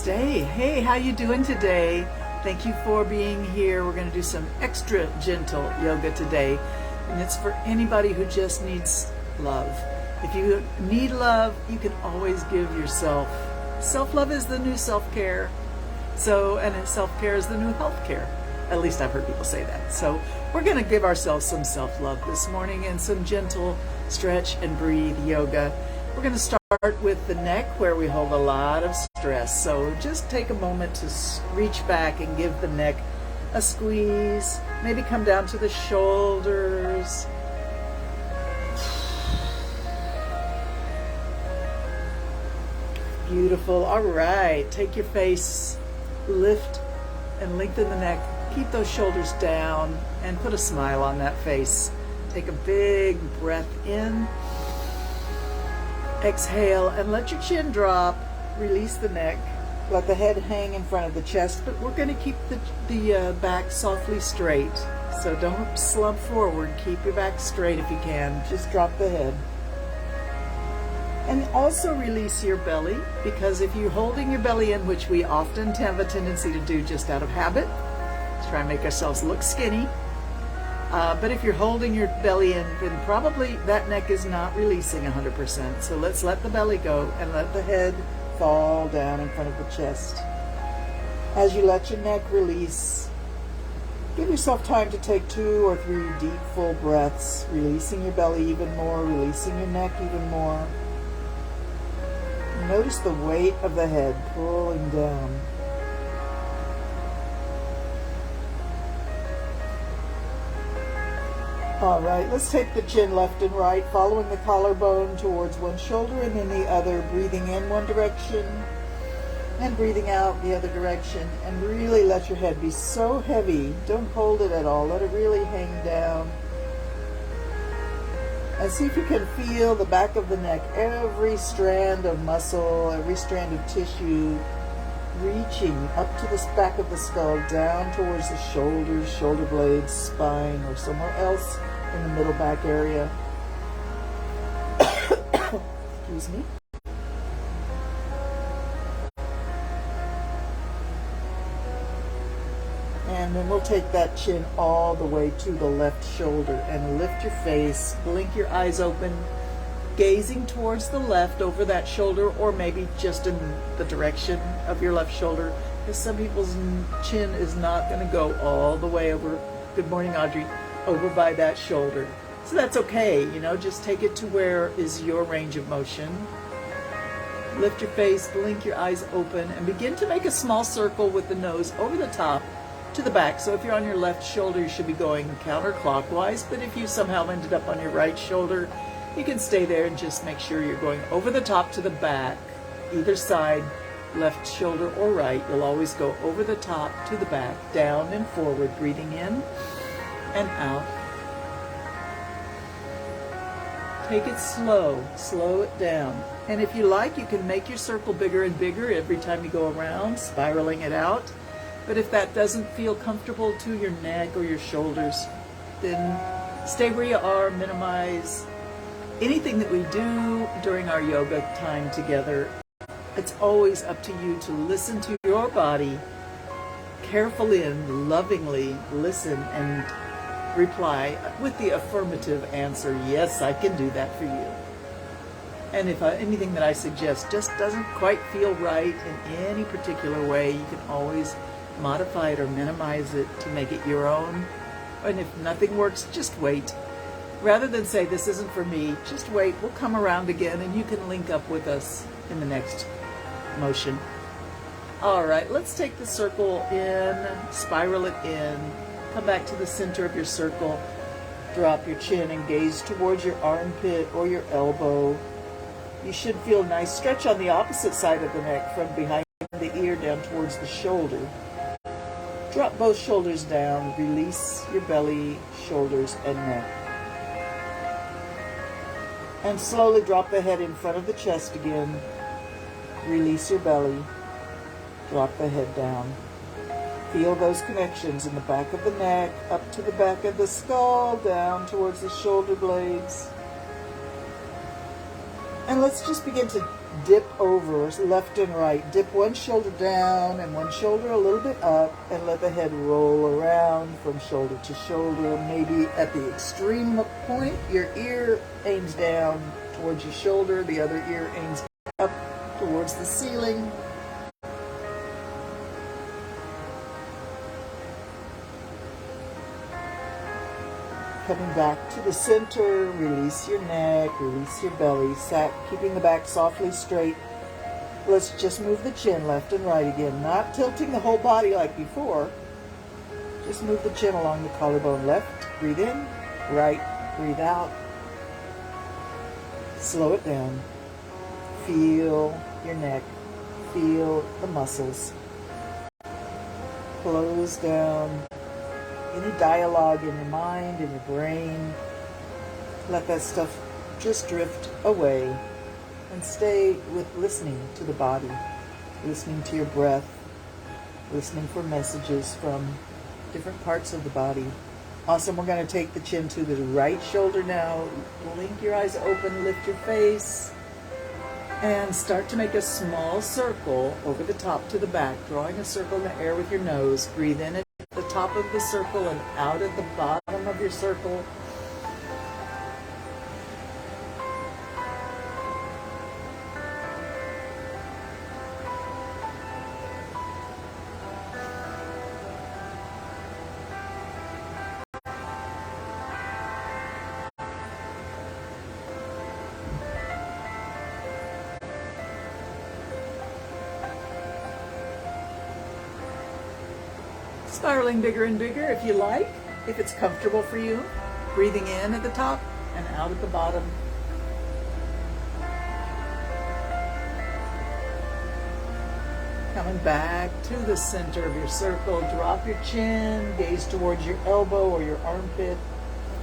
Namaste. Hey, how you doing today? Thank you for being here. We're going to do some extra gentle yoga today, and it's for anybody who just needs love. If you need love, you can always give yourself. Self-love is the new self-care. And self-care is the new health-care. At least I've heard people say that. So we're going to give ourselves some self-love this morning and some gentle stretch and breathe yoga. We're going to start with the neck, where we hold a lot of stress. So just take a moment to reach back and give the neck a squeeze. Maybe come down to the shoulders. Beautiful. All right. Take your face, lift and lengthen the neck. Keep those shoulders down and put a smile on that face. Take a big breath in. Exhale and let your chin drop. Release the neck. Let the head hang in front of the chest, but we're going to keep the back softly straight. So don't slump forward. Keep your back straight if you can. Just drop the head. And also release your belly, because if you're holding your belly in, which we often have a tendency to do just out of habit, try and make ourselves look skinny. But if you're holding your belly in, then probably that neck is not releasing 100%. So let's let the belly go and let the head fall down in front of the chest. As you let your neck release, give yourself time to take 2 or 3 deep, full breaths, releasing your belly even more, releasing your neck even more. Notice the weight of the head pulling down. All right, let's take the chin left and right, following the collarbone towards one shoulder and then the other, breathing in one direction and breathing out the other direction. And really let your head be so heavy. Don't hold it at all. Let it really hang down. And see if you can feel the back of the neck, every strand of muscle, every strand of tissue reaching up to the back of the skull, down towards the shoulders, shoulder blades, spine, or somewhere else in the middle back area. Excuse me. And then we'll take that chin all the way to the left shoulder and lift your face, blink your eyes open, gazing towards the left over that shoulder, or maybe just in the direction of your left shoulder, because some people's chin is not going to go all the way over, good morning Audrey, over by that shoulder. So that's okay, just take it to where is your range of motion. Lift your face, blink your eyes open, and begin to make a small circle with the nose over the top to the back. So if you're on your left shoulder, you should be going counterclockwise, but if you somehow ended up on your right shoulder, you can stay there and just make sure you're going over the top to the back, either side, left shoulder or right. You'll always go over the top to the back, down and forward, breathing in and out. Take it slow it down. And if you like, you can make your circle bigger and bigger every time you go around, spiraling it out. But if that doesn't feel comfortable to your neck or your shoulders, then stay where you are, minimize anything that we do during our yoga time together. It's always up to you to listen to your body, carefully and lovingly listen and reply with the affirmative answer, yes, I can do that for you. And if anything that I suggest just doesn't quite feel right in any particular way, you can always modify it or minimize it to make it your own. And if nothing works, just wait. Rather than say, this isn't for me, just wait. We'll come around again and you can link up with us in the next motion. All right, let's take the circle in, spiral it in, come back to the center of your circle, drop your chin and gaze towards your armpit or your elbow. You should feel a nice stretch on the opposite side of the neck, from behind the ear down towards the shoulder. Drop both shoulders down, release your belly, shoulders, and neck. And slowly drop the head in front of the chest again. Release your belly. Drop the head down. Feel those connections in the back of the neck, up to the back of the skull, down towards the shoulder blades. And let's just begin to dip over left and right. Dip one shoulder down and one shoulder a little bit up, and let the head roll around from shoulder to shoulder. Maybe at the extreme point, your ear aims down towards your shoulder, the other ear aims up towards the ceiling. Coming back to the center, release your neck, release your belly, keeping the back softly straight. Let's just move the chin left and right again, not tilting the whole body like before. Just move the chin along the collarbone. Left, breathe in, right, breathe out. Slow it down. Feel your neck, feel the muscles. Close down any dialogue in your mind, in your brain. Let that stuff just drift away and stay with listening to the body, listening to your breath, listening for messages from different parts of the body. Awesome. We're going to take the chin to the right shoulder now. Blink your eyes open, lift your face, and start to make a small circle over the top to the back, drawing a circle in the air with your nose. Breathe in at the top of the circle and out at the bottom of your circle. Spiraling bigger and bigger if you like, if it's comfortable for you. Breathing in at the top and out at the bottom. Coming back to the center of your circle. Drop your chin, gaze towards your elbow or your armpit.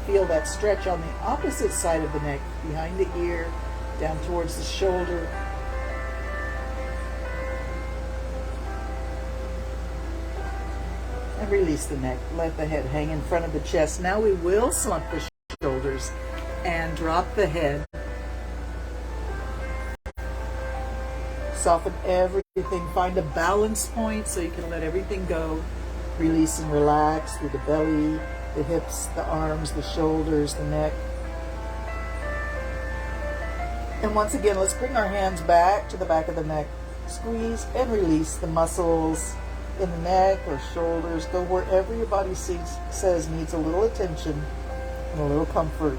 Feel that stretch on the opposite side of the neck, behind the ear, down towards the shoulder. And release the neck. Let the head hang in front of the chest. Now we will slump the shoulders and drop the head. Soften everything. Find a balance point so you can let everything go. Release and relax through the belly, the hips, the arms, the shoulders, the neck. And once again, let's bring our hands back to the back of the neck. Squeeze and release the muscles in the neck or shoulders. Go wherever your body says needs a little attention and a little comfort.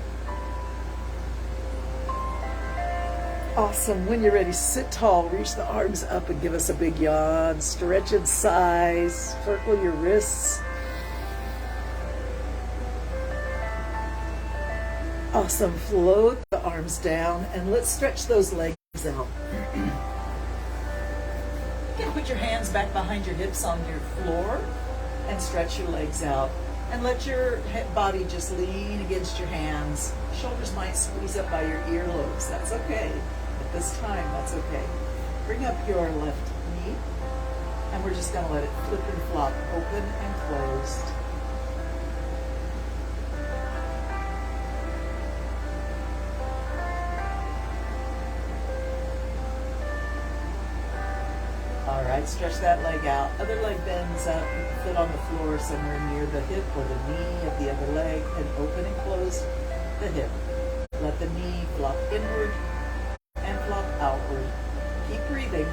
Awesome. When you're ready, sit tall. Reach the arms up and give us a big yawn. Stretch in size. Circle your wrists. Awesome. Float the arms down and let's stretch those legs out. You can put your hands back behind your hips on your floor and stretch your legs out. And let your body just lean against your hands. Shoulders might squeeze up by your earlobes. That's okay. At this time, that's okay. Bring up your left knee, and we're just going to let it flip and flop, open and closed. All right, stretch that leg out. Other leg bends up, foot on the floor somewhere near the hip or the knee of the other leg, and open and close the hip. Let the knee flop inward and flop outward. Keep breathing.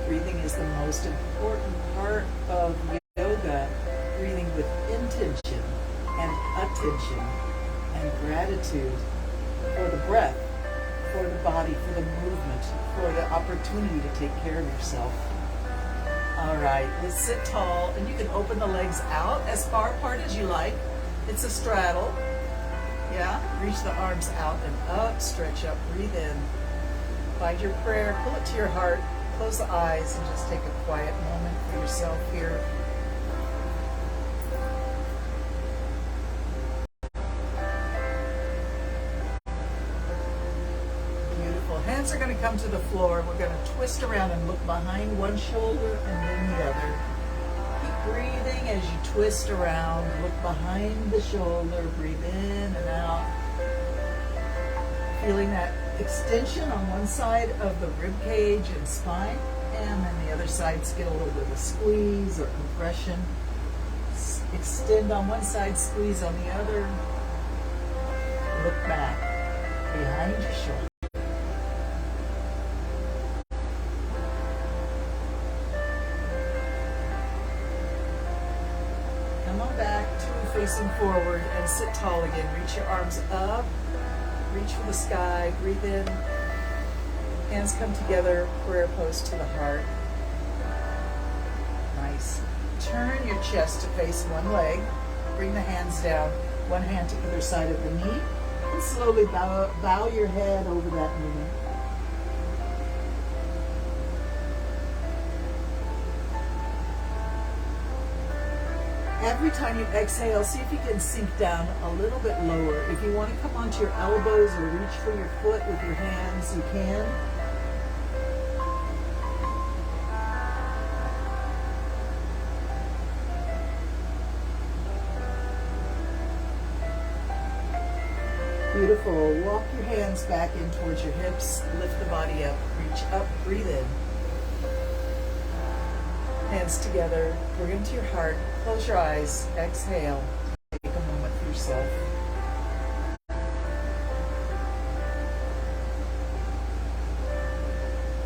Breathing is the most important part of yoga. Breathing with intention and attention and gratitude for the breath, for the body, for the movement, for the opportunity to take care of yourself. All right, let's sit tall, and you can open the legs out as far apart as you like. It's a straddle. Yeah, reach the arms out and up, stretch up, breathe in. Find your prayer, pull it to your heart, close the eyes, and just take a quiet moment for yourself here. Hands are going to come to the floor. We're going to twist around and look behind one shoulder and then the other. Keep breathing as you twist around. Look behind the shoulder. Breathe in and out. Feeling that extension on one side of the rib cage and spine, and then the other sides get a little bit of a squeeze or compression. Extend on one side, squeeze on the other. Look back behind your shoulder. Come on back, two facing forward, and sit tall again. Reach your arms up. Reach for the sky, breathe in. Hands come together, prayer pose to the heart. Nice. Turn your chest to face one leg. Bring the hands down, one hand to either side of the knee, and slowly bow your head over that knee. Every time you exhale, see if you can sink down a little bit lower. If you want to come onto your elbows or reach for your foot with your hands, you can. Beautiful. Walk your hands back in towards your hips. Lift the body up. Reach up. Breathe in. Hands together. Bring them to your heart. Close your eyes. Exhale. Take a moment for yourself.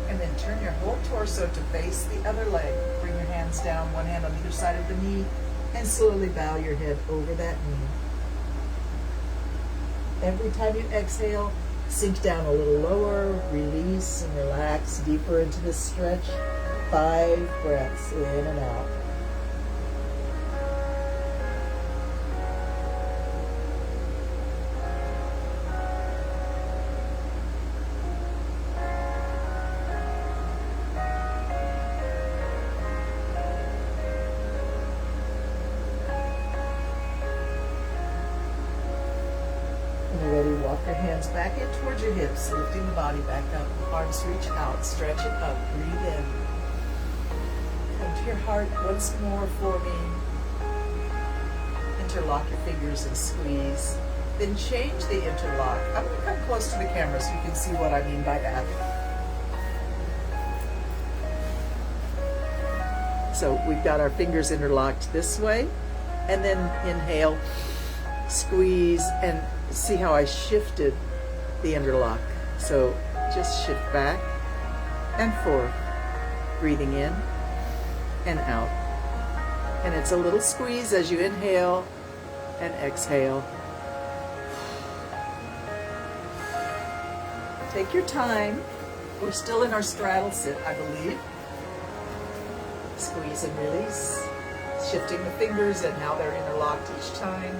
And then turn your whole torso to face the other leg. Bring your hands down, one hand on either side of the knee, and slowly bow your head over that knee. Every time you exhale, sink down a little lower, release and relax deeper into this stretch. 5 breaths in and out. When you're ready, walk your hands back in towards your hips, lifting the body back up. Arms reach out, stretch it up, breathe in. Come to your heart once more for me. Interlock your fingers and squeeze. Then change the interlock. I'm going to come close to the camera so you can see what I mean by that. So we've got our fingers interlocked this way, and then inhale, squeeze, and see how I shifted the interlock. So just shift back and forth, breathing in and out. And it's a little squeeze as you inhale and exhale. Take your time. We're still in our straddle sit, I believe. Squeeze and release. Shifting the fingers and how they're interlocked each time.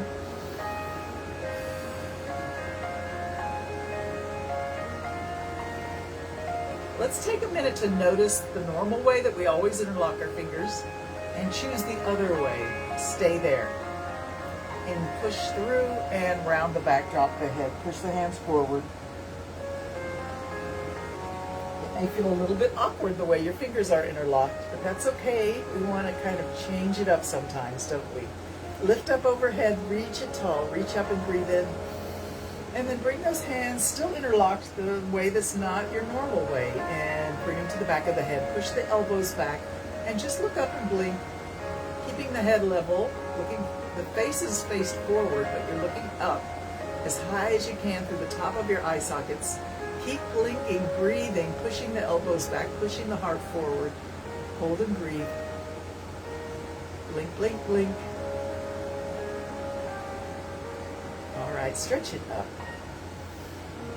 Let's take a minute to notice the normal way that we always interlock our fingers and choose the other way. Stay there. And push through and round the back, drop the head. Push the hands forward. It may feel a little bit awkward the way your fingers are interlocked, but that's okay. We want to kind of change it up sometimes, don't we? Lift up overhead, reach it tall, reach up and breathe in. And then bring those hands still interlocked the way that's not your normal way, and bring them to the back of the head. Push the elbows back and just look up and blink, keeping the head level, looking, the face is faced forward, but you're looking up as high as you can through the top of your eye sockets. Keep blinking, breathing, pushing the elbows back, pushing the heart forward. Hold and breathe. Blink, blink, blink. All right, stretch it up.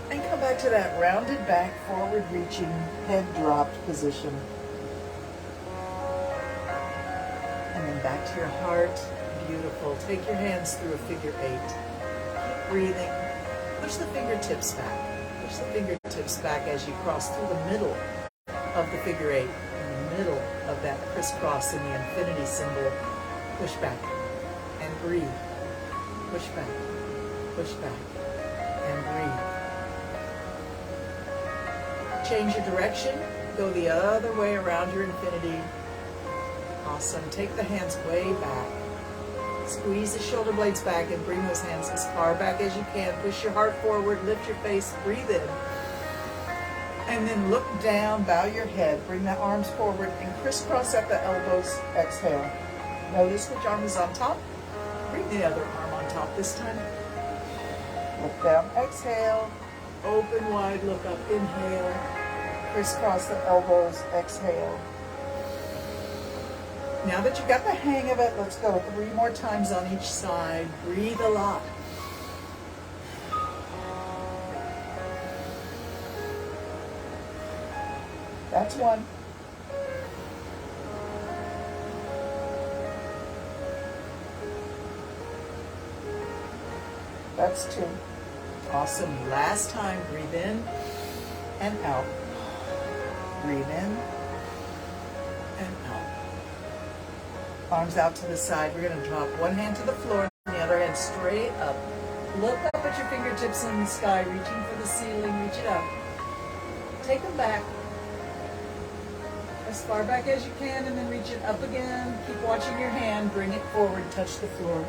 And come back to that rounded back, forward reaching, head dropped position. And then back to your heart. Beautiful. Take your hands through a figure 8. Keep breathing. Push the fingertips back. Push the fingertips back as you cross through the middle of the figure 8. In the middle of that crisscross in the infinity symbol. Push back and breathe. Push back. Push back and breathe. Change your direction. Go the other way around your infinity. Awesome. Take the hands way back. Squeeze the shoulder blades back and bring those hands as far back as you can. Push your heart forward, lift your face, breathe in. And then look down, bow your head, bring the arms forward and crisscross at the elbows. Exhale. Notice which arm is on top. Bring the other arm on top this time. Look down, exhale. Open wide, look up, inhale. Crisscross the elbows, exhale. Now that you got the hang of it, let's go 3 more times on each side. Breathe a lot. That's 1. That's 2. Awesome. Last time, breathe in and out. Breathe in and out. Arms out to the side. We're going to drop one hand to the floor and the other hand straight up. Look up at your fingertips in the sky, reaching for the ceiling. Reach it up. Take them back as far back as you can, and then reach it up again. Keep watching your hand. Bring it forward. Touch the floor.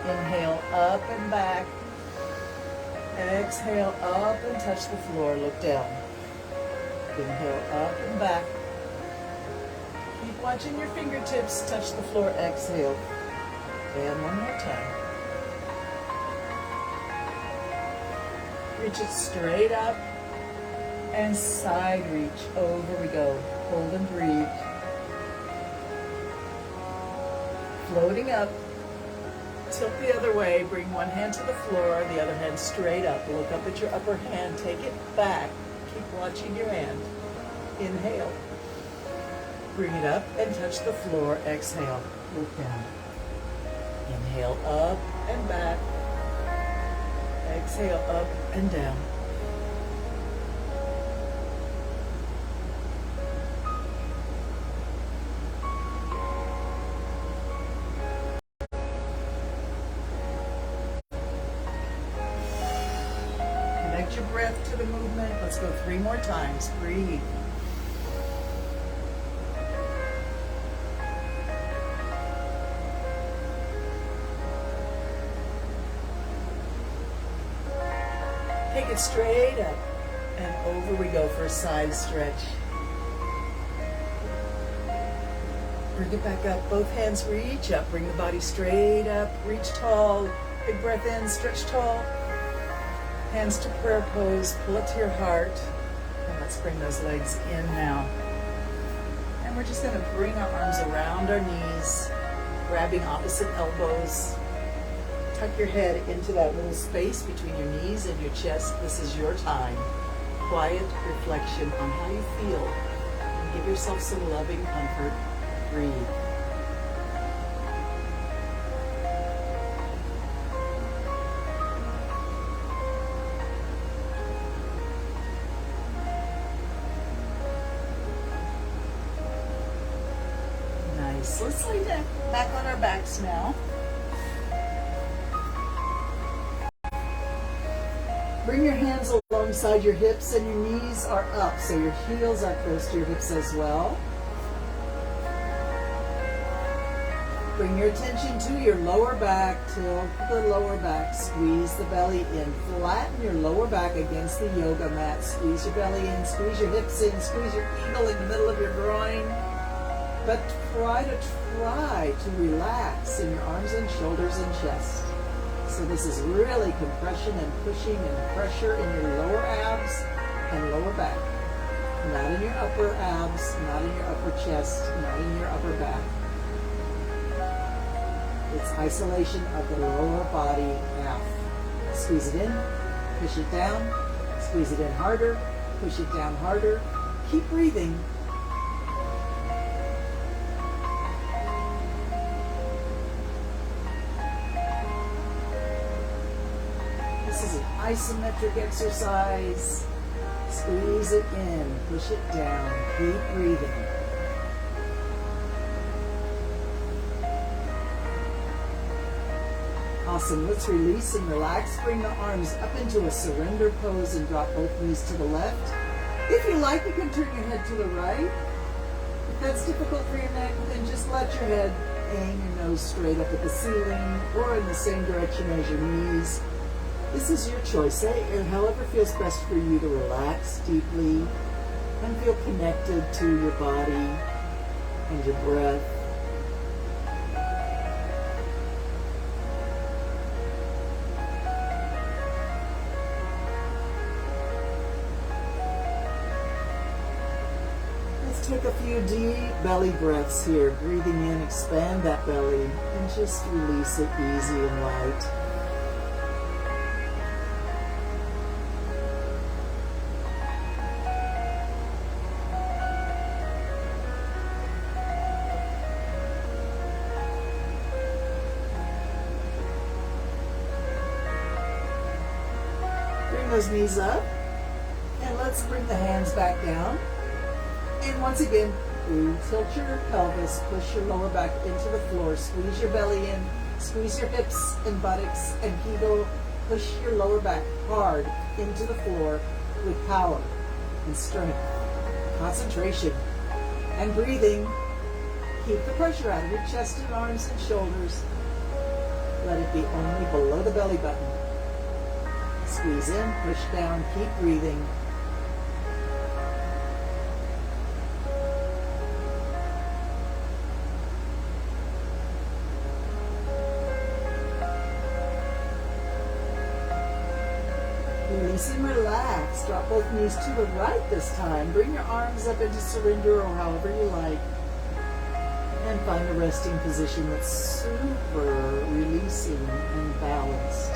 Inhale, up and back. Exhale, up and touch the floor. Look down. Inhale, up and back. Keep watching your fingertips. Touch the floor. Exhale. And one more time. Reach it straight up and side reach. Over we go. Hold and breathe. Floating up. Tilt the other way. Bring one hand to the floor, the other hand straight up. Look up at your upper hand. Take it back. Keep watching your hand. Inhale. Bring it up and touch the floor. Exhale. Look down. Inhale, up and back. Exhale, up and down. Connect your breath to the movement. Let's go 3 more times. Breathe. Take it straight up and over we go for a side stretch. Bring it back up. Both hands reach up. Bring the body straight up. Reach tall. Big breath in. Stretch tall. Hands to prayer pose. Pull it to your heart. And let's bring those legs in now. And we're just going to bring our arms around our knees, grabbing opposite elbows. Tuck your head into that little space between your knees and your chest. This is your time. Quiet reflection on how you feel. And give yourself some loving comfort. Breathe. Nice. Let's lay down back on our backs now. Bring your hands alongside your hips and your knees are up, so your heels are close to your hips as well. Bring your attention to your lower back, tilt the lower back, squeeze the belly in, flatten your lower back against the yoga mat, squeeze your belly in, squeeze your hips in, squeeze your eagle in the middle of your groin, but try to relax in your arms and shoulders and chest. So this is really compression and pushing and pressure in your lower abs and lower back. Not in your upper abs, not in your upper chest, not in your upper back. It's isolation of the lower body half. Squeeze it in, push it down, squeeze it in harder, push it down harder. Keep breathing. This is an isometric exercise. Squeeze it in, push it down, keep breathing. Awesome. Let's release and relax. Bring the arms up into a surrender pose and drop both knees to the left. If you like, you can turn your head to the right. If that's difficult for your neck, then just let your head hang your nose straight up at the ceiling or in the same direction as your knees. This is your choice, and however feels best for you to relax deeply and feel connected to your body and your breath. Let's take a few deep belly breaths here. Breathing in, expand that belly, and just release it easy and light. Bring those knees up, and let's bring the hands back down. And once again, tilt your pelvis, push your lower back into the floor, squeeze your belly in, squeeze your hips and buttocks, and Kegel, push your lower back hard into the floor with power and strength, concentration, and breathing. Keep the pressure out of your chest and arms and shoulders. Let it be only below the belly button. Squeeze in, push down, keep breathing. Release and relax. Drop both knees to the right this time. Bring your arms up into surrender or however you like. And find a resting position that's super releasing and balanced.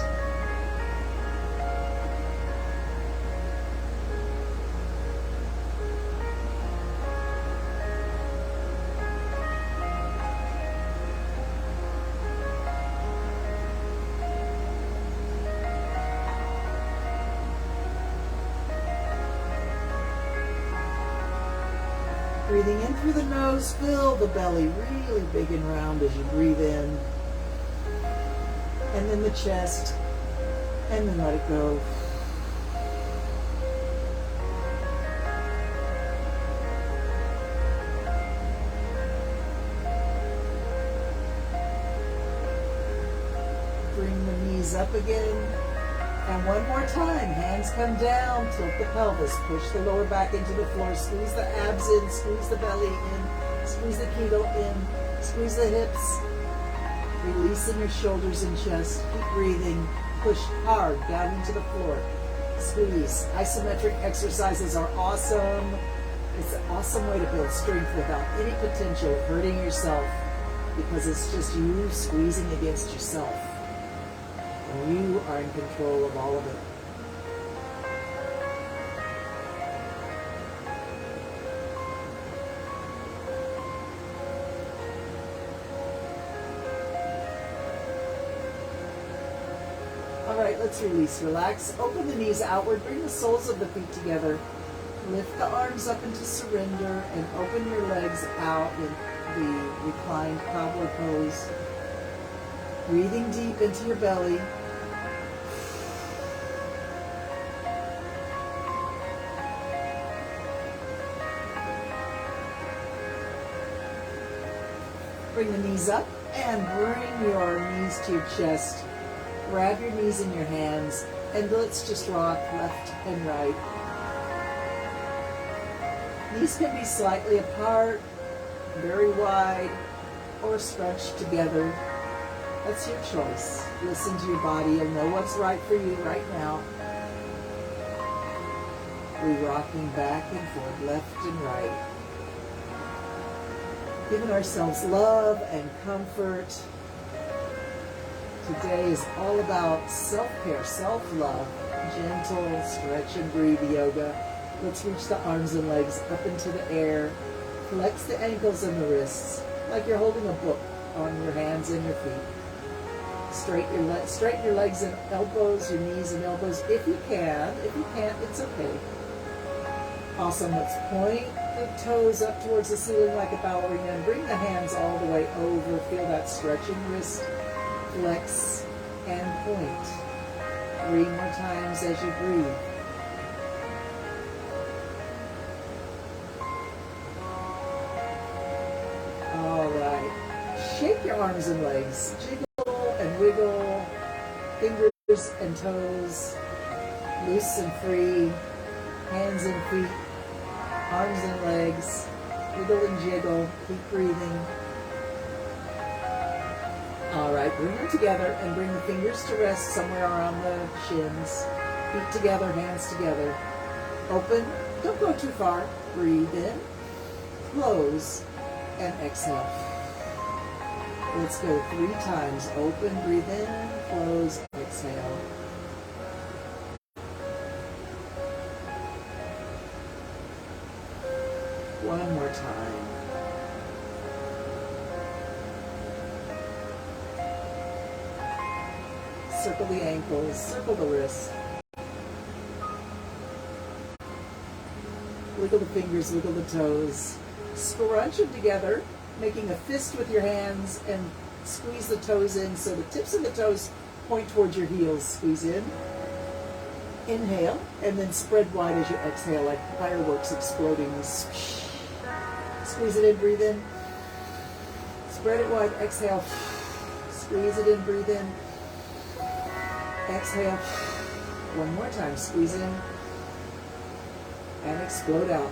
Breathing in through the nose, fill the belly really big and round as you breathe in. And then the chest, and then let it go. Bring the knees up again. And one more time, hands come down, tilt the pelvis, push the lower back into the floor, squeeze the abs in, squeeze the belly in, squeeze the Kegel in, squeeze the hips, releasing your shoulders and chest, keep breathing, push hard down into the floor, squeeze. Isometric exercises are awesome. It's an awesome way to build strength without any potential of hurting yourself because it's just you squeezing against yourself. And you are in control of all of it. All right, let's release. Relax. Open the knees outward. Bring the soles of the feet together. Lift the arms up into surrender and open your legs out in the reclined cobbler pose. Breathing deep into your belly. Bring the knees up and bring your knees to your chest. Grab your knees in your hands and let's just rock left and right. Knees can be slightly apart, very wide, or scrunched together. That's your choice. Listen to your body. You'll know what's right for you right now. We're rocking back and forth, left and right. Giving ourselves love and comfort. Today is all about self-care, self-love, gentle stretch and breathe yoga. Let's reach the arms and legs up into the air. Flex the ankles and the wrists like you're holding a book on your hands and your feet. Straighten your legs and elbows, your knees and elbows if you can. If you can't, it's okay. Awesome. Let's point the toes up towards the ceiling like a ballerina and bring the hands all the way over. Feel that stretching wrist, flex, and point. 3 more times as you breathe. shake your arms and legs. Jiggle and wiggle, fingers and toes, loose and free, hands and feet, arms and legs, wiggle and jiggle, keep breathing. All right, bring them together and bring the fingers to rest somewhere around the shins. Feet together, hands together. Open, don't go too far. Breathe in, close, and exhale. Let's go 3 times. Open, breathe in, close, exhale. One more time. Circle the ankles, circle the wrists. Wiggle the fingers, wiggle the toes. Scrunch them together, making a fist with your hands, and squeeze the toes in so the tips of the toes point towards your heels. Squeeze in. Inhale, and then spread wide as you exhale, like fireworks exploding. Squeeze it in, breathe in. Spread it wide, exhale. Squeeze it in, breathe in. Exhale. One more time. Squeeze in and explode out.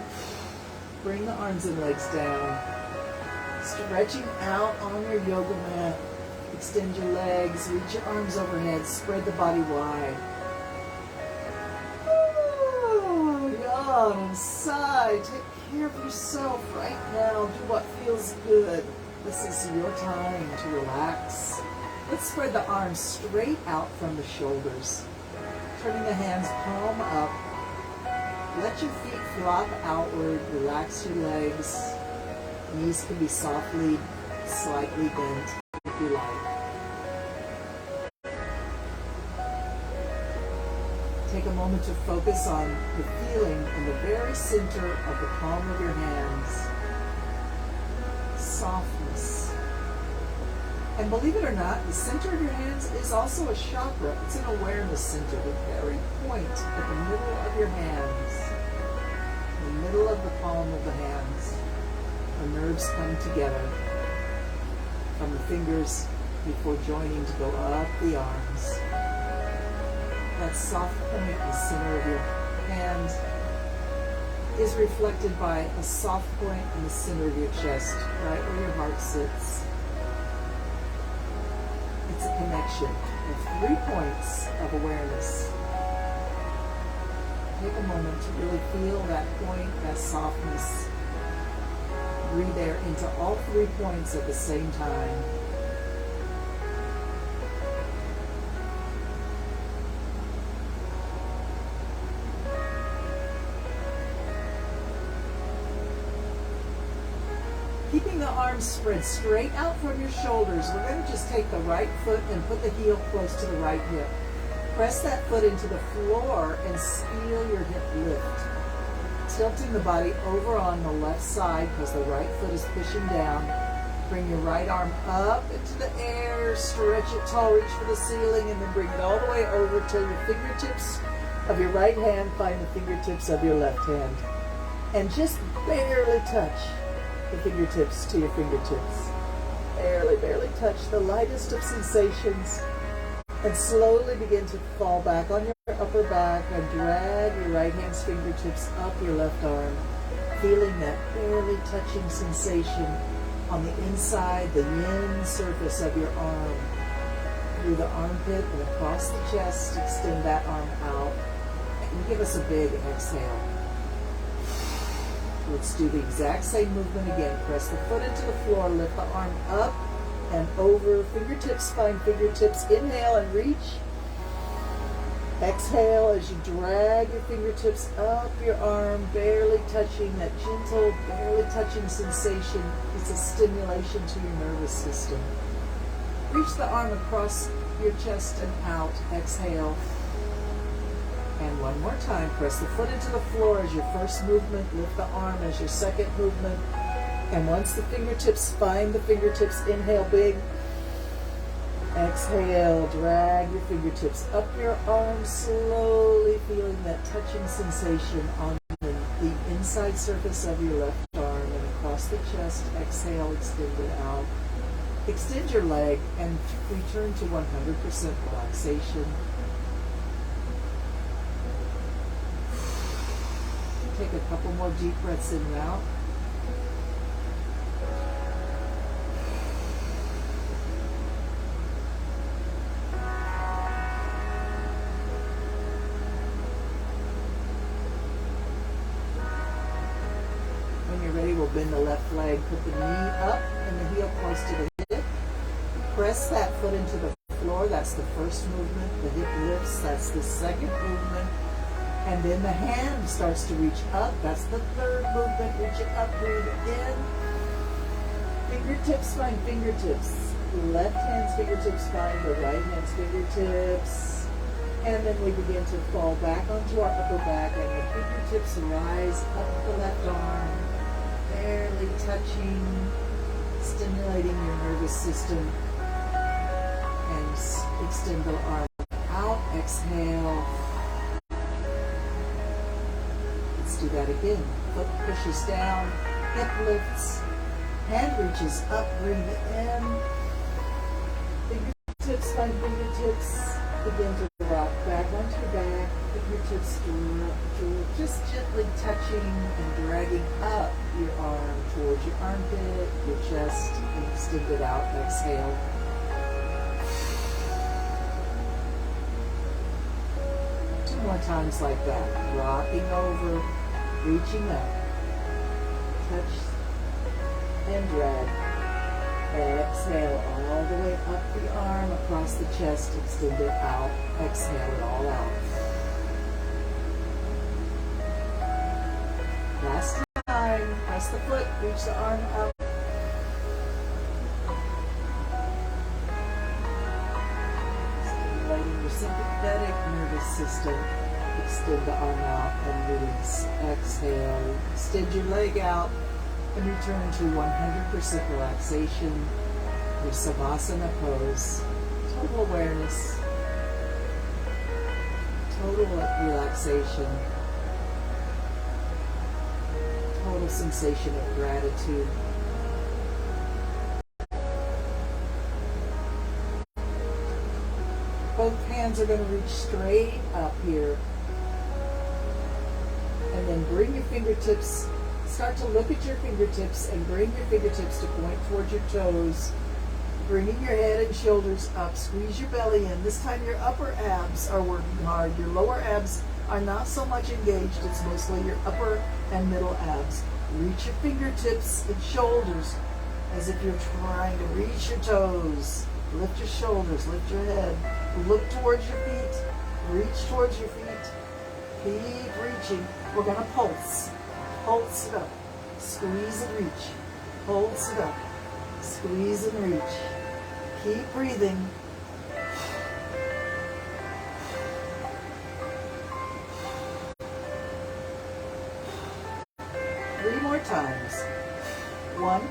Bring the arms and legs down. Stretching out on your yoga mat. Extend your legs. Reach your arms overhead. Spread the body wide. Oh, yawn and sigh. Take care of yourself right now. Do what feels good. This is your time to relax. Let's spread the arms straight out from the shoulders. Turning the hands palm up. Let your feet flop outward. Relax your legs. Knees can be softly, slightly bent if you like. Take a moment to focus on the feeling in the very center of the palm of your hands. Softness. And believe it or not, the center of your hands is also a chakra. It's an awareness center, the very point at the middle of your hands, the middle of the palm of the hands. The nerves come together from the fingers before joining to go up the arms. That soft point in the center of your hand is reflected by a soft point in the center of your chest, right where your heart sits. It's a connection of 3 points of awareness. Take a moment to really feel that point, that softness. Breathe there into all 3 points at the same time. Keeping the arms spread straight out from your shoulders, we're going to just take the right foot and put the heel close to the right hip. Press that foot into the floor and feel your hip lift. Tilting the body over on the left side because the right foot is pushing down. Bring your right arm up into the air, stretch it tall, reach for the ceiling, and then bring it all the way over till your fingertips of your right hand find the fingertips of your left hand. And just barely touch the fingertips to your fingertips. Barely touch the lightest of sensations, and slowly begin to fall back on your upper back and drag your right hand's fingertips up your left arm, feeling that barely touching sensation on the inside, the yin surface of your arm, through the armpit and across the chest. Extend that arm out and give us a big exhale. Let's do the exact same movement again. Press the foot into the floor, lift the arm up and over. Fingertips find fingertips. Inhale and reach. Exhale as you drag your fingertips up your arm, barely touching that gentle, barely touching sensation. It's a stimulation to your nervous system. Reach the arm across your chest and out. Exhale. And one more time, press the foot into the floor as your first movement, lift the arm as your second movement. And once the fingertips find the fingertips, inhale big. Exhale, drag your fingertips up your arm, slowly feeling that touching sensation on the inside surface of your left arm and across the chest. Exhale, extend it out. Extend your leg and return to 100% relaxation. Take a couple more deep breaths in and out. When you're ready, we'll bend the left leg, put the knee up and the heel close to the hip. Press that foot into the floor. That's the first movement. The hip lifts. That's the second movement. And then the hand starts to reach up. That's the third movement. Reach it up, breathe in. Fingertips find fingertips. Left hand's fingertips find the right hand's fingertips. And then we begin to fall back onto our upper back and the fingertips rise up the left arm, barely touching, stimulating your nervous system. And extend the arm out, exhale. Let's do that again. Foot pushes down, hip lifts, hand reaches up, breathe in. Fingertips find fingertips, begin to rock back onto your back. Fingertips just gently touching and dragging up your arm towards your armpit, your chest, and extend it out, exhale. More times like that, rocking over, reaching up, touch and drag, exhale all the way up the arm, across the chest, extend it out, exhale it all out. Last time, press the foot, reach the arm up. Stimulating your sympathetic nervous system. Extend the arm out and release. Exhale. Extend your leg out and return to 100% relaxation. Your Savasana pose. Total awareness. Total relaxation. Total sensation of gratitude. Both hands are going to reach straight up here. And then bring your fingertips, start to look at your fingertips and bring your fingertips to point towards your toes. Bringing your head and shoulders up, squeeze your belly in. This time your upper abs are working hard. Your lower abs are not so much engaged. It's mostly your upper and middle abs. Reach your fingertips and shoulders as if you're trying to reach your toes. Lift your shoulders, lift your head. Look towards your feet. Reach towards your feet. Keep reaching. We're going to pulse. Pulse it up. Squeeze and reach. Pulse it up. Squeeze and reach. Keep breathing. Three more times. 1,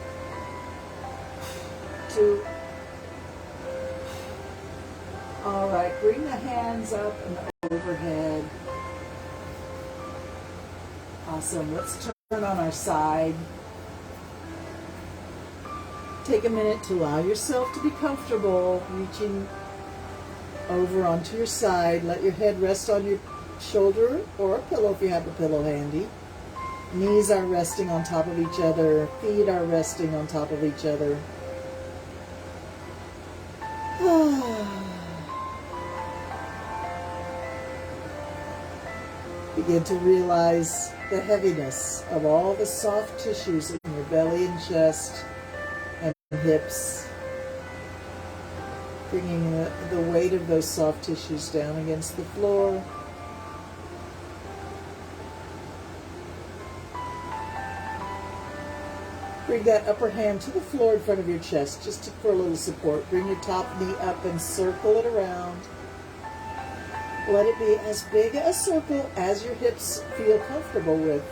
2. All right, bring the hands up and overhead. Awesome. Let's turn on our side. Take a minute to allow yourself to be comfortable, reaching over onto your side. Let your head rest on your shoulder or a pillow if you have a pillow handy. Knees are resting on top of each other. Feet are resting on top of each other. Begin to realize the heaviness of all the soft tissues in your belly and chest and hips. Bringing the weight of those soft tissues down against the floor. Bring that upper hand to the floor in front of your chest, just for a little support. Bring your top knee up and circle it around. Let it be as big a circle as your hips feel comfortable with.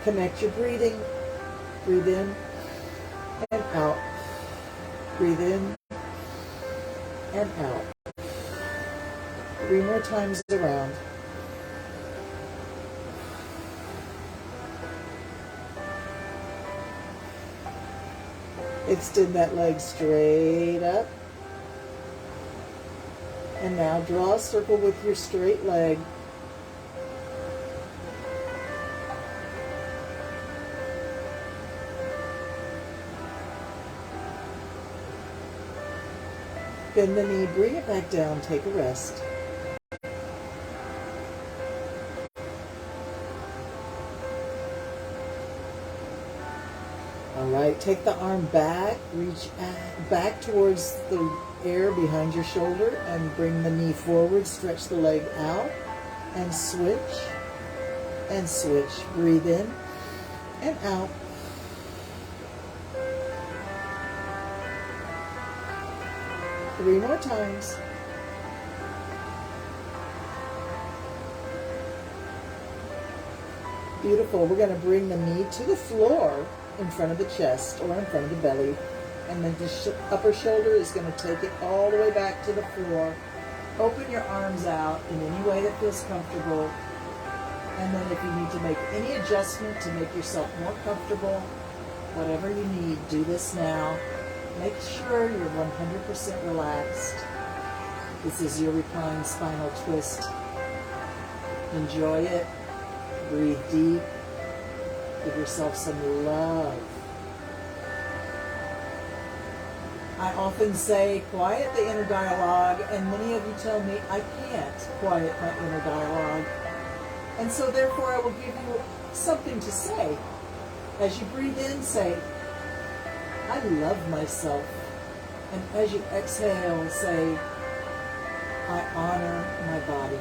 Connect your breathing. Breathe in and out. Breathe in and out. 3 more times around. Extend that leg straight up. And now draw a circle with your straight leg. Bend the knee, bring it back down, take a rest. All right, take the arm back, reach back towards the air behind your shoulder and bring the knee forward, stretch the leg out and switch and switch. Breathe in and out. Three more times. Beautiful. We're going to bring the knee to the floor in front of the chest or in front of the belly. And then the upper shoulder is going to take it all the way back to the floor. Open your arms out in any way that feels comfortable. And then if you need to make any adjustment to make yourself more comfortable, whatever you need, do this now. Make sure you're 100% relaxed. This is your reclined spinal twist. Enjoy it. Breathe deep. Give yourself some love. I often say, quiet the inner dialogue, and many of you tell me I can't quiet my inner dialogue. And so therefore I will give you something to say. As you breathe in, say, I love myself. And as you exhale, say, I honor my body.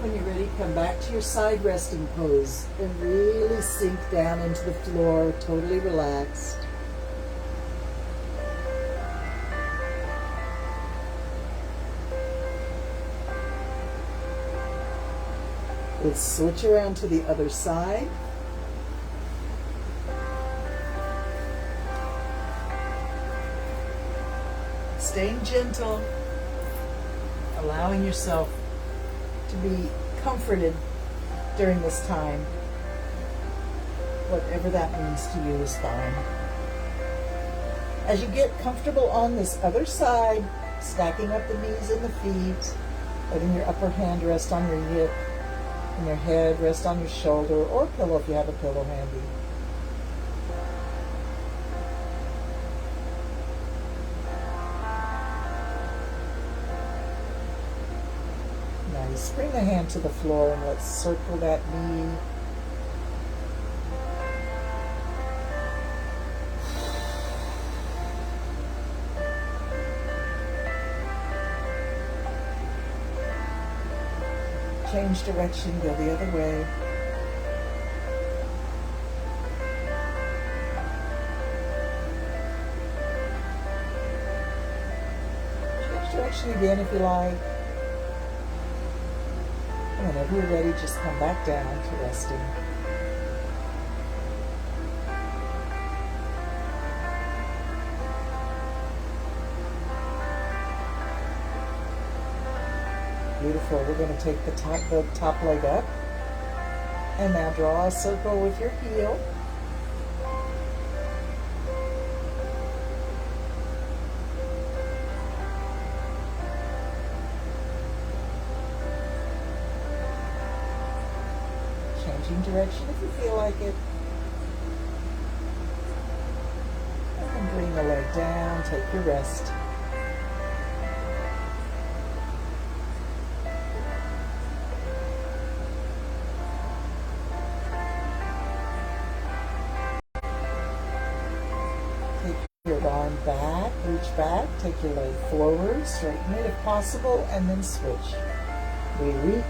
When you're ready, come back to your side resting pose and really sink down into the floor, totally relaxed. We'll switch around to the other side. Staying gentle, allowing yourself to be comforted during this time. Whatever that means to you is fine. As you get comfortable on this other side, stacking up the knees and the feet, letting your upper hand rest on your hip and your head rest on your shoulder or pillow if you have a pillow handy. Nice. Bring the hand to the floor and let's circle that knee. Change direction, go the other way. Change direction again if you like. And whenever you're ready, just come back down to resting. Beautiful. We're going to take the top leg up. And now draw a circle with your heel. Changing direction if you feel like it. And bring the leg down, take your rest. Your arm back, reach back, take your leg forward, straighten it if possible, and then switch. We reach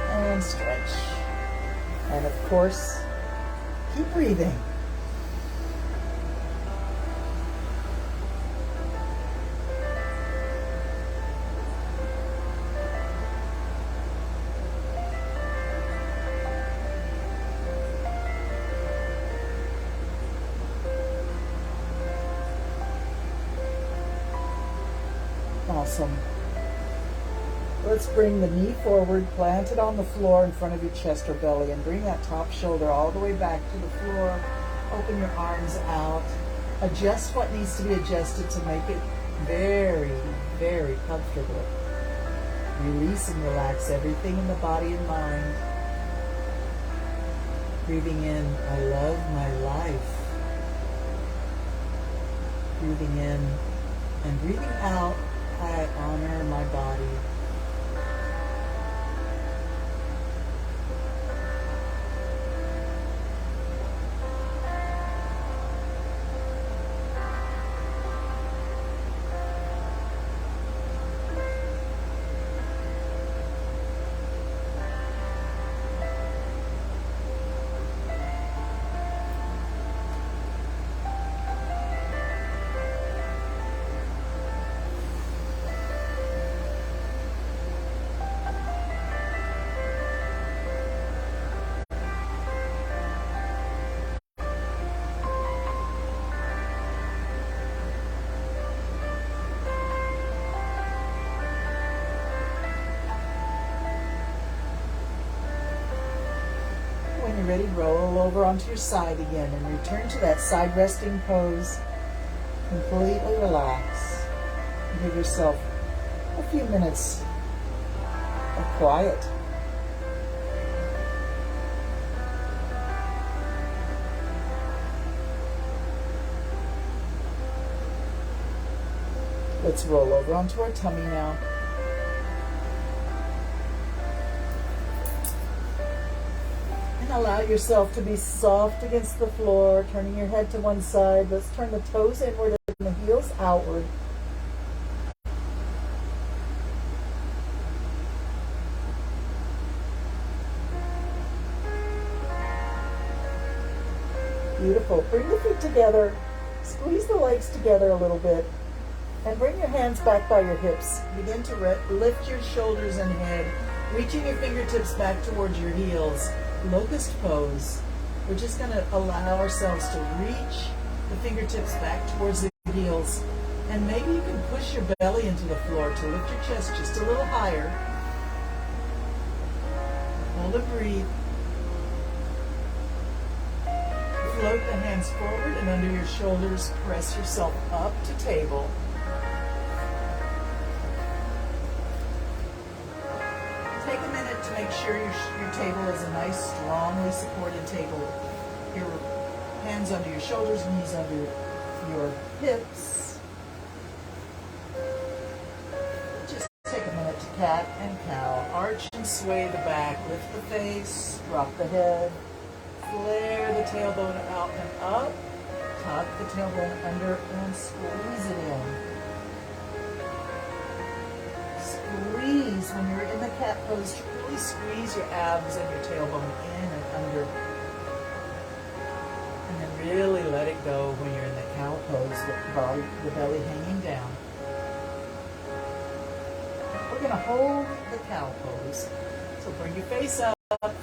and stretch. And of course, keep breathing. Awesome. Let's bring the knee forward, plant it on the floor in front of your chest or belly, and bring that top shoulder all the way back to the floor. Open your arms out. Adjust what needs to be adjusted to make it very, very comfortable. Release and relax everything in the body and mind. Breathing in, I love my life. Breathing in and breathing out, I honor my body. When you're ready, roll over onto your side again and return to that side resting pose. Completely relax. Give yourself a few minutes of quiet. Let's roll over onto our tummy now. Allow yourself to be soft against the floor, turning your head to one side. Let's turn the toes inward and the heels outward. Beautiful. Bring the feet together. Squeeze the legs together a little bit. And bring your hands back by your hips. Begin to lift your shoulders and head, reaching your fingertips back towards your heels. Locust pose. We're just going to allow ourselves to reach the fingertips back towards the heels. And maybe you can push your belly into the floor to lift your chest just a little higher. Hold and breathe. Float the hands forward and under your shoulders. Press yourself up to table. Take a minute to make sure your table is a nice, strongly supported table. Your hands under your shoulders, knees under your hips. Just take a minute to cat and cow. Arch and sway the back. Lift the face. Drop the head. Flare the tailbone out and up. Tuck the tailbone under and squeeze it in. Squeeze when you're in the cat pose. Really squeeze your abs and your tailbone in and under. And then really let it go when you're in the cow pose with the belly hanging down. We're going to hold the cow pose. So bring your face up,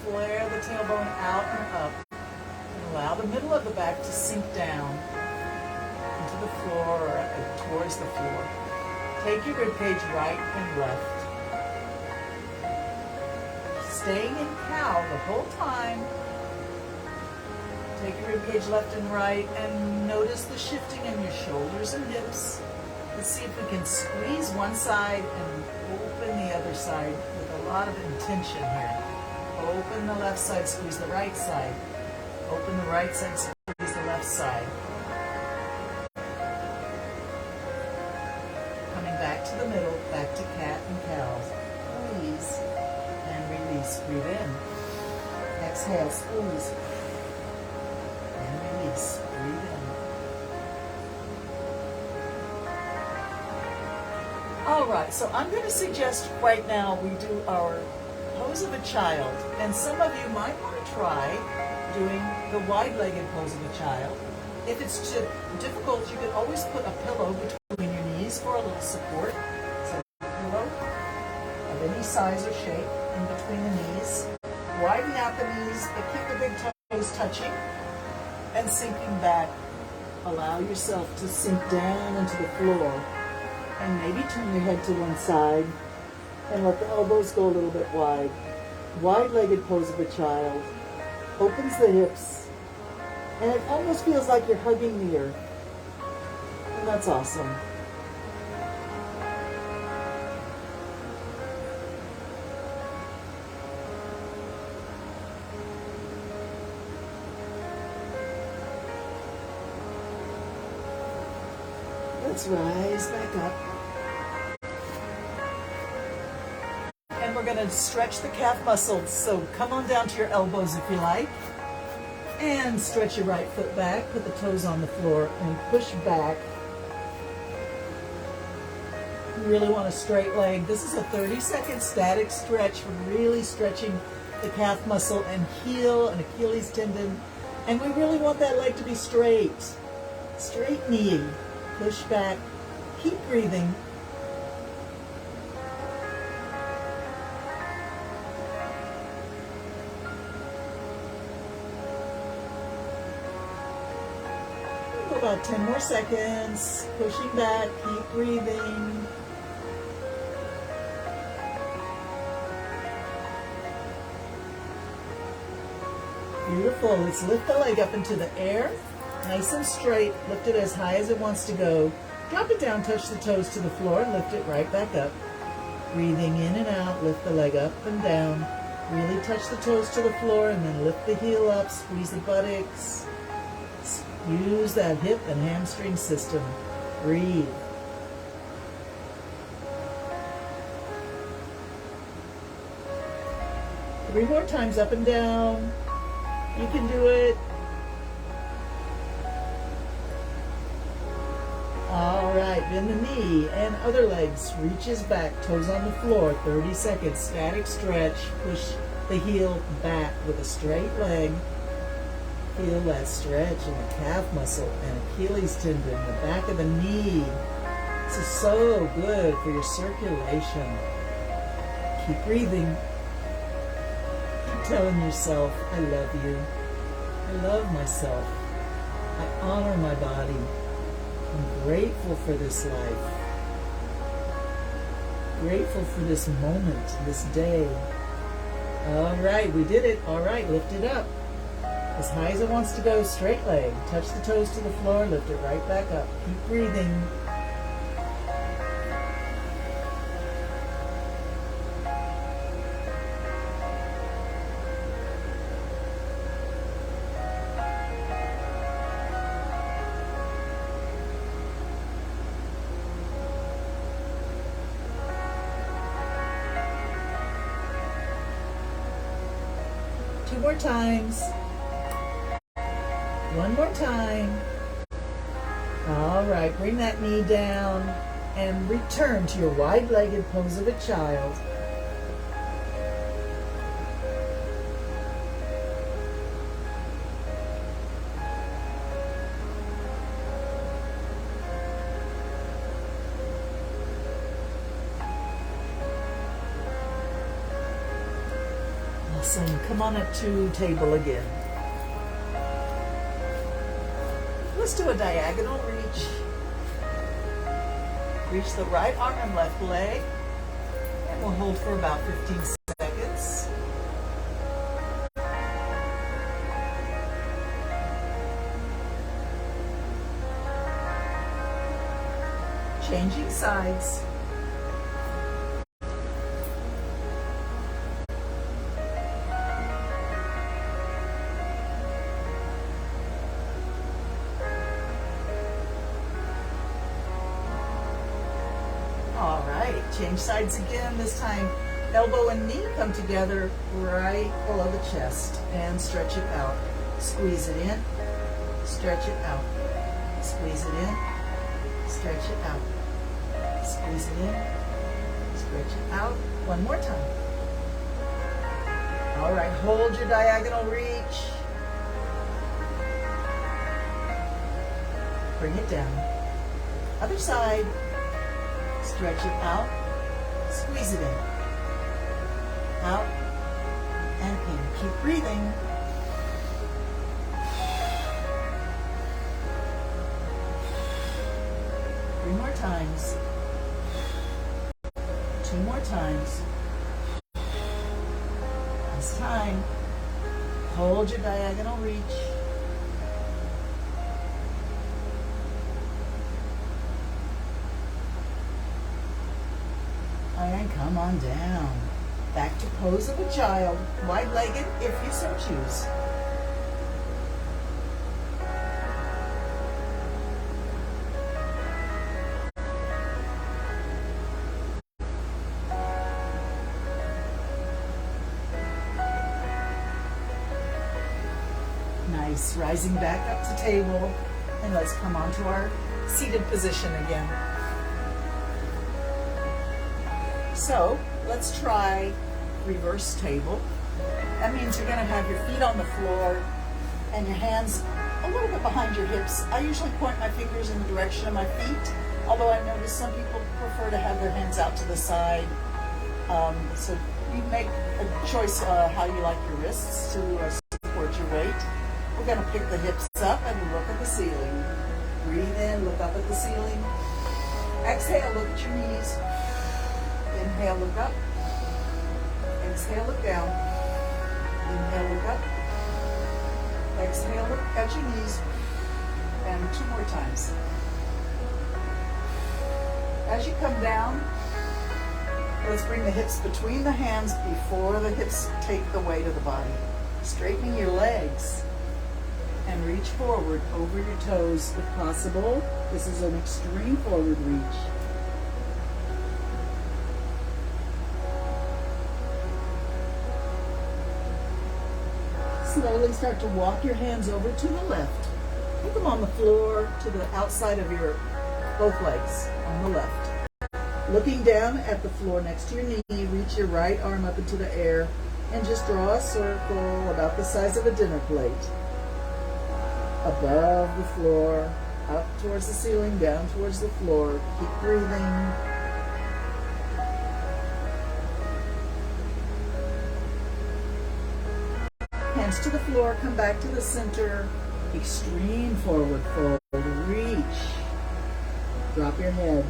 flare the tailbone out and up. And allow the middle of the back to sink down into the floor or towards the floor. Take your ribcage right and left. Staying in cow the whole time. Take your ribcage left and right and notice the shifting in your shoulders and hips. Let's see if we can squeeze one side and open the other side with a lot of intention here. Open the left side, squeeze the right side. Open the right side, squeeze the left side. Coming back to the middle, back to cat and cows. Squeeze and release. Breathe in. Exhale, squeeze. And release. Breathe in. All right, so I'm going to suggest right now we do our pose of a child. And some of you might want to try doing the wide-legged pose of a child. If it's too difficult, you can always put a pillow between your knees for a little support. So a pillow of any size or shape in between the knees. Widen out the knees, but keep the big toes touching and sinking back. Allow yourself to sink down into the floor and maybe turn your head to one side and let the elbows go a little bit wide. Wide-legged pose of a child. Opens the hips and it almost feels like you're hugging the earth. And that's awesome. Let's rise back up. And we're going to stretch the calf muscles. So come on down to your elbows if you like. And stretch your right foot back. Put the toes on the floor and push back. You really want a straight leg. This is a 30-second static stretch. We're really stretching the calf muscle and heel and Achilles tendon. And we really want that leg to be straight. Straight knee. Push back. Keep breathing. About 10 more seconds. Pushing back. Keep breathing. Beautiful. Let's lift the leg up into the air. Nice and straight. Lift it as high as it wants to go. Drop it down, touch the toes to the floor, and lift it right back up. Breathing in and out, lift the leg up and down. Really touch the toes to the floor and then lift the heel up, squeeze the buttocks. Use that hip and hamstring system. Breathe. Three more times up and down. You can do it. All right, bend the knee and other legs. Reaches back, toes on the floor. 30 seconds, static stretch. Push the heel back with a straight leg. Feel that stretch in the calf muscle and Achilles tendon, the back of the knee. This is so good for your circulation. Keep breathing. Keep telling yourself, I love you. I love myself. I honor my body. I'm grateful for this life. Grateful for this moment, this day. All right, we did it. All right, lift it up. As high as it wants to go, straight leg. Touch the toes to the floor, lift it right back up. Keep breathing. Two more times. One more time. All right, bring that knee down and return to your wide-legged pose of a child. Awesome. Come on up to table again. Let's do a diagonal reach. Reach the right arm and left leg. And we'll hold for about 15 seconds. Changing sides. All right, change sides again. This time, elbow and knee come together right below the chest and stretch it out. Squeeze it in, stretch it out. Squeeze it in, stretch it out. Squeeze it in, stretch it out. One more time. All right, hold your diagonal reach. Bring it down. Other side. Stretch it out. Squeeze it in. Out and in. Keep breathing. Three more times. Two more times. Last time. Hold your diagonal reach. And come on down. Back to pose of a child, wide-legged if you so choose. Nice. Rising back up to table. And let's come on to our seated position again. So let's try reverse table. That means you're going to have your feet on the floor and your hands a little bit behind your hips. I usually point my fingers in the direction of my feet, although I notice some people prefer to have their hands out to the side. So you make a choice how you like your wrists to support your weight. We're going to pick the hips up and look at the ceiling. Breathe in, look up at the ceiling. Exhale, look at your knees. Inhale, look up. Exhale, look down. Inhale, look up. Exhale, look at your knees. And two more times. As you come down, let's bring the hips between the hands before the hips take the weight of the body. Straightening your legs. And reach forward over your toes if possible. This is an extreme forward reach. Slowly start to walk your hands over to the left. Put them on the floor to the outside of your both legs on the left. Looking down at the floor next to your knee, reach your right arm up into the air and just draw a circle about the size of a dinner plate. Above the floor, up towards the ceiling, down towards the floor. Keep breathing. Hands to the floor, come back to the center. Extreme forward fold. Reach. Drop your head.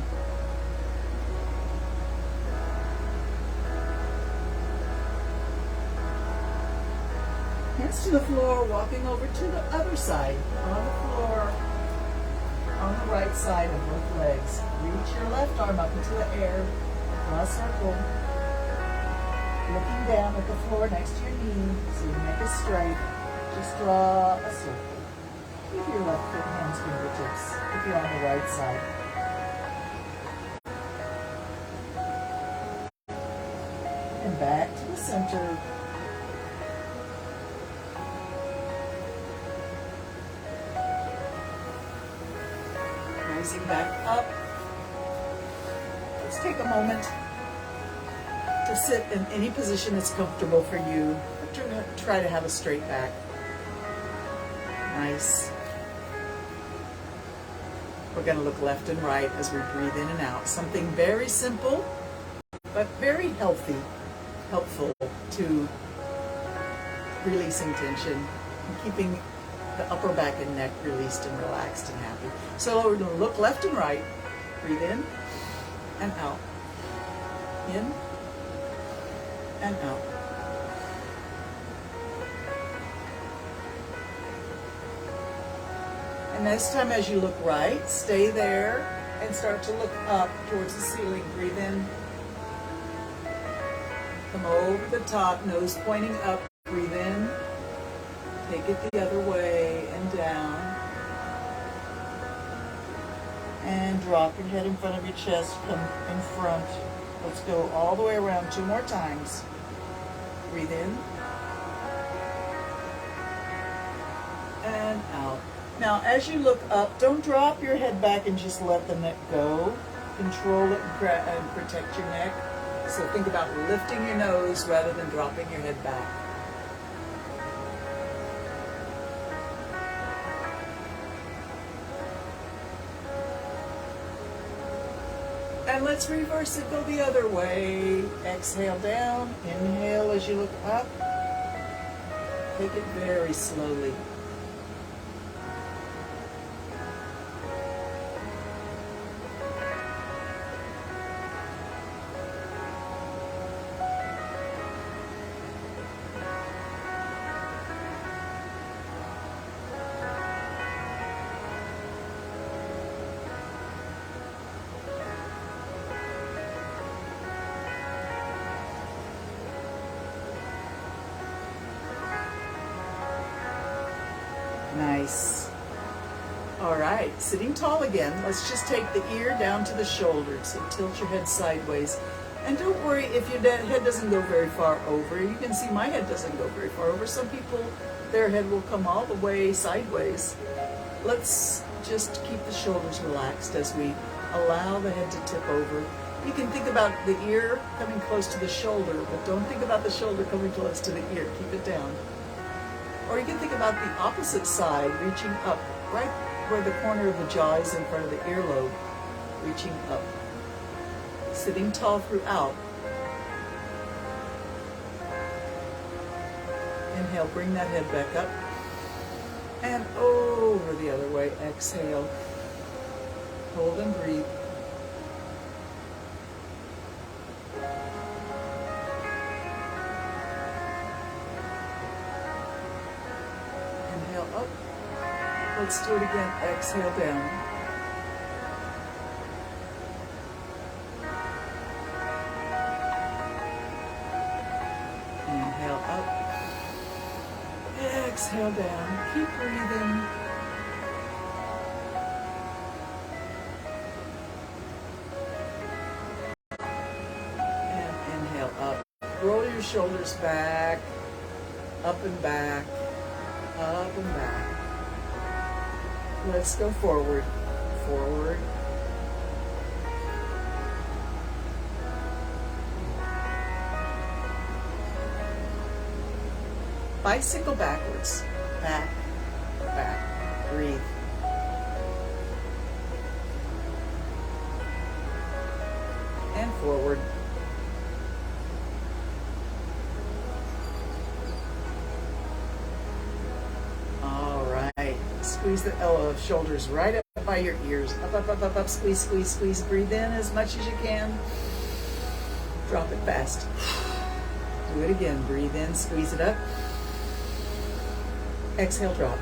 Hands to the floor, walking over to the other side. On the floor, on the right side of both legs. Reach your left arm up into the air. Draw a circle. Looking down at the floor next to your knee, so you make it straight. Just draw a circle. Keep your left foot and hands fingertips if you're on the right side. And back to the center. Rising back up. Let's take a moment to sit in any position that's comfortable for you. Try to have a straight back. Nice. We're going to look left and right as we breathe in and out. Something very simple, but very helpful to releasing tension and keeping the upper back and neck released and relaxed and happy. So we're going to look left and right. Breathe in and out. In and out. And next time as you look right, stay there and start to look up towards the ceiling. Breathe in. Come over the top, nose pointing up. Breathe in. Take it the other way and down. And drop your head in front of your chest. Come in front. Let's go all the way around 2 more times. Breathe in. And out. Now, as you look up, don't drop your head back and just let the neck go. Control it and protect your neck. So think about lifting your nose rather than dropping your head back. And let's reverse it, go the other way. Exhale down, inhale as you look up. Take it very slowly. Nice. All right, sitting tall again. Let's just take the ear down to the shoulder. So tilt your head sideways. And don't worry if your head doesn't go very far over. You can see my head doesn't go very far over. Some people, their head will come all the way sideways. Let's just keep the shoulders relaxed as we allow the head to tip over. You can think about the ear coming close to the shoulder, but don't think about the shoulder coming close to the ear. Keep it down. Or you can think about the opposite side, reaching up, right where the corner of the jaw is in front of the earlobe, reaching up. Sitting tall throughout. Inhale, bring that head back up. And over the other way, exhale. Hold and breathe. Inhale up. Let's do it again. Exhale down. Inhale up. Exhale down. Keep breathing. And inhale up. Roll your shoulders back, up and back, up and back. Let's go forward, forward. Bicycle backwards, back, back, breathe. And forward. All right, squeeze the shoulders right up by your ears. Up, up, up, up, up, squeeze, squeeze, squeeze. Breathe in as much as you can. Drop it fast. Do it again, breathe in, squeeze it up. Exhale, drop.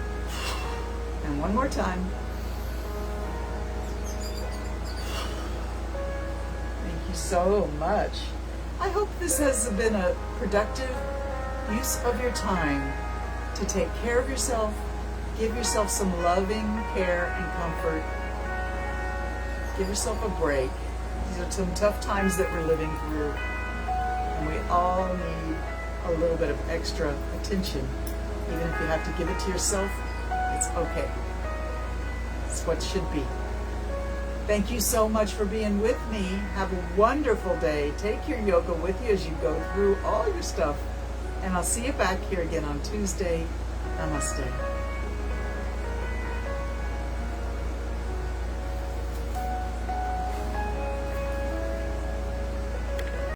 And one more time. Thank you so much. I hope this has been a productive use of your time to take care of yourself, give yourself some loving care and comfort. Give yourself a break. These are some tough times that we're living through, and we all need a little bit of extra attention. Even if you have to give it to yourself, it's okay. It's what should be. Thank you so much for being with me. Have a wonderful day. Take your yoga with you as you go through all your stuff. And I'll see you back here again on Tuesday. Namaste.